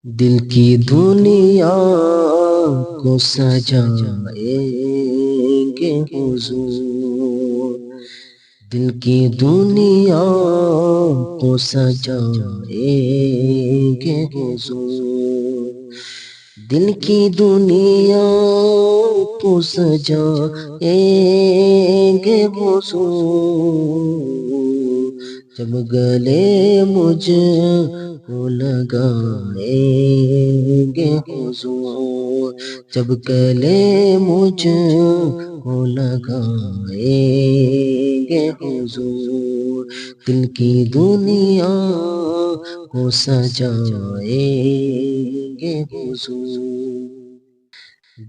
دل کی دنیا کو سجائیں گے حضور، دل کی دنیا کو سجائیں گے حضور، دل کی دنیا کو سجائیں گے حضور، جب گلے مجھ کو لگائیں گے حضور، جب گلے مجھ کو لگائیں گے حضور، دل کی دنیا کو سجائیں گے حضور،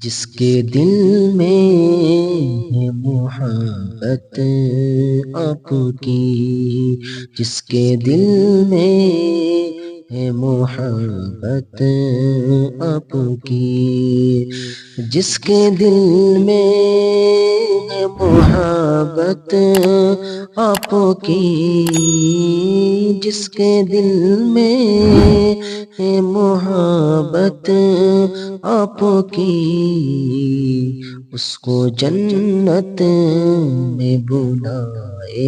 جس کے دل میں ہے محبت آپ کی، جس کے دل میں ہے محبت آپ کی، جس کے دل میں ہے محبت آپ کی، جس کے دل میں ہے محبت آپ کی، اس کو جنت میں بلائیں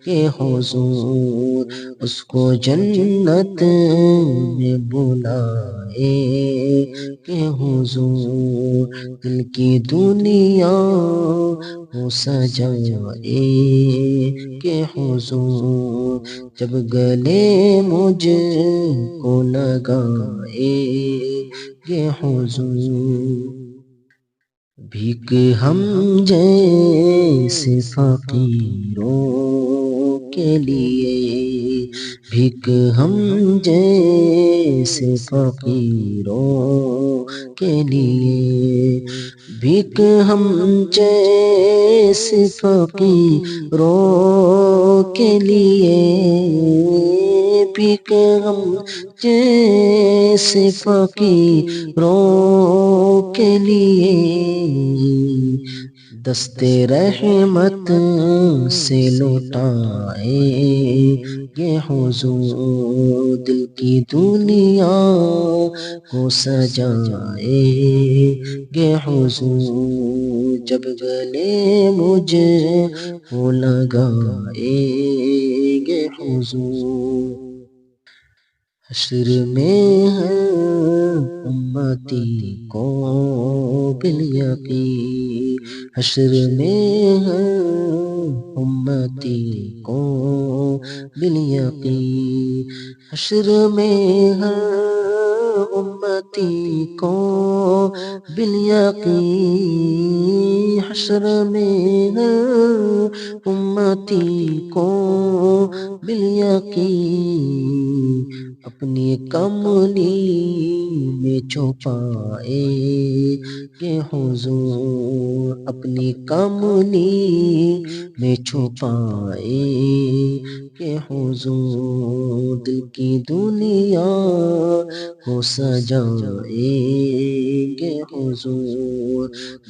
گے حضور، اس کو جنت میں بلائیں گے حضور، دل کی دنیا کو سجائیں گے حضور، جب گلے مجھ کو لگائیں گے حضور، بھیک ہم جیسے فقیروں کے لیے، بھیک ہم جیسے فقیروں کے لیے، بھیک ہم جیسے فقیروں کے لیے، بھیک ہم جیسے فقیروں کے لیے، دست رحمت سے لوٹائیں گے حضور، دل کی دنیا کو سجائیں گے حضور، جب گلے مجھ کو لگائیں گے حضور، حشر میں ہے امتی کو بالیقین، حشر میں ہے امتی کو بالیقین، حشر میں ہے امتی کو بالیقین، حشر میں ہے امتی کو بالیقین، اپنی کملی میں چھپائیں گے حضور، اپنی کملی میں چھپائیں گے حضور، دل کی دنیا کو سجائیں گے حضور،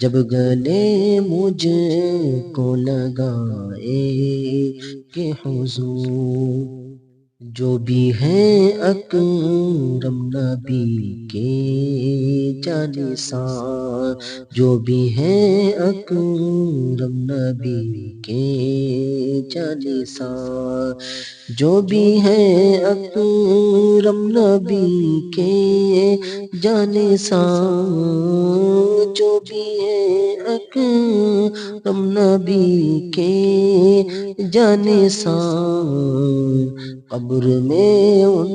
جب گلے مجھ کو لگائیں گے حضور، جو بھی ہیں اکرم نبی کے جانثار، جو بھی ہیں اکرم نبی کے جانثار، جو بھی ہیں اکرم نبی کے جانثار، جو بھی ہیں اکرم نبی کے جانثار، قبر میں ان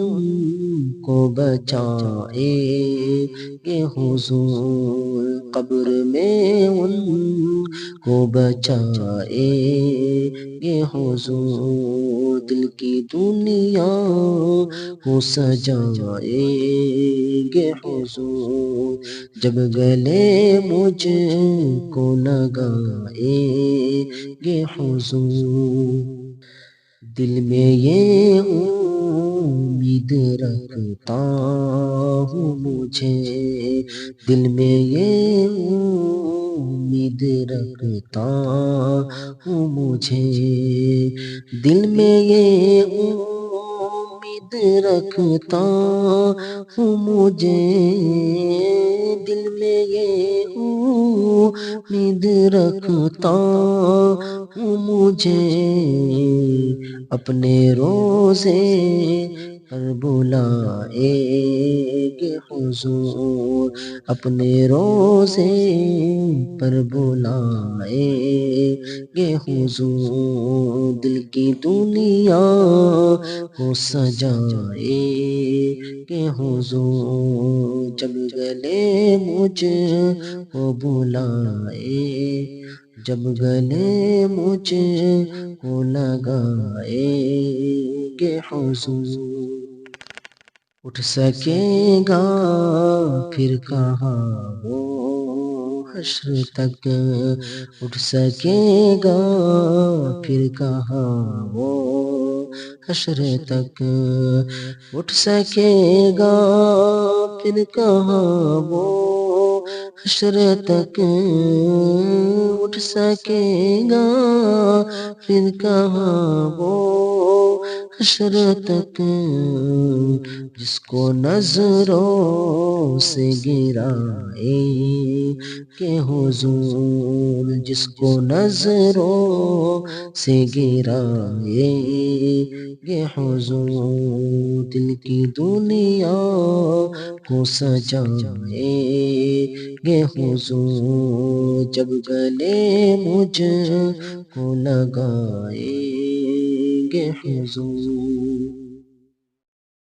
کو بچائیں گے حضور، قبر میں ان کو بچائیں گے حضور، دل کی دنیا کو سجائیں گے حضور، جب گلے مجھ کو لگائیں گے حضور، دل میں یہ امید رکھتا ہوں مجھے، دل میں یہ امید رکھتا ہوں مجھے، دل میں یہ امید رکھتا ہوں مجھے دل میں یہ امید رکھتا ہوں مجھے اپنے روزے پر بلائے گے حضور اپنے روزے پر بلائے گے حضور دل کی دنیا کو سجائے گے حضور جب گلے مجھ کو بلائے جب گلے مجھ کو لگائے گے حضور اٹھ سکے گا پھر کہاں وہ حشر تک اٹھ سکے گا پھر کہاں وہ حشر تک اٹھ سکے گا پھر کہاں وہ حشر تک اٹھ سکے گا پھر کہاں وہ حشر تک جس کو نظروں سے گرائے کہ حضور جس کو نظروں سے گرائے کہ حضور دل کی دنیا کو سجائے کہ حضور جب گلے مجھ کو لگائے کہ حضور